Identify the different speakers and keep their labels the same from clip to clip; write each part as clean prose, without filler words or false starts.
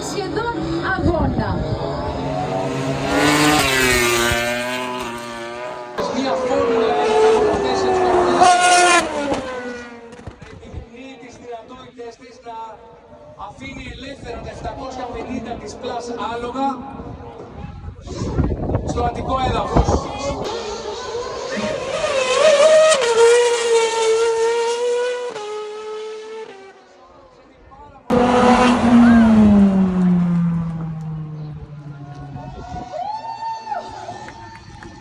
Speaker 1: σχεδόν αγώνα.
Speaker 2: Μια φόρμουλα από αυτές τις επιδεικνύει τις δυνατότητες της να αφήνει ελεύθερα τα 750 της πλάς άλογα στο Αττικό έδαφος.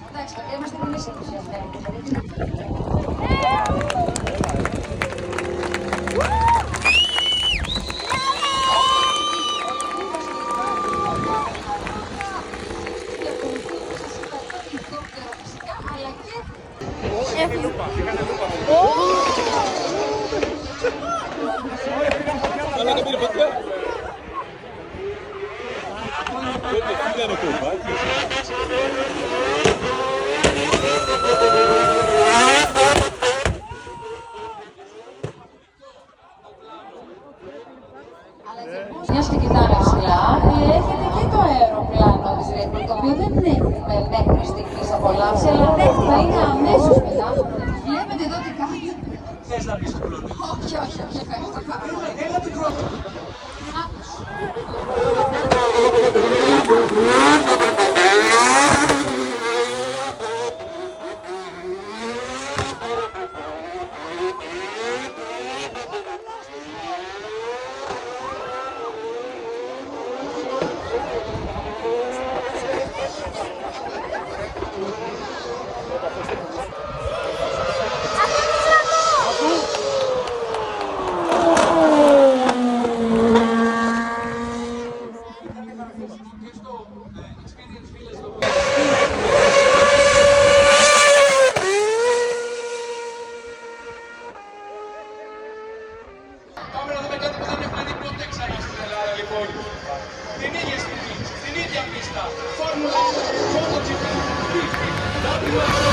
Speaker 1: Εντάξει, είμαστε και εμείς ενθουσιασμένοι. Μιας και κοιτάμε ψηλά, έχετε και το αεροπλάνο της Red Bull, το οποίο δεν έχουμε μέχρι στιγμής απολαύσει, αλλά θα είναι αμέσως μετά. Βλέπετε εδώ τι κάνει.
Speaker 2: Θες να πεις απλό?
Speaker 1: Όχι, όχι, όχι, ευχαριστώ.
Speaker 2: Έλα μικρό. Πάμε να δούμε κάτι που δεν έχουμε δει ποτέ ξανά στην Ελλάδα, λοιπόν. Την ίδια στιγμή, στην ίδια πίστα. Φόρμουλα 1, MotoGP, WRC.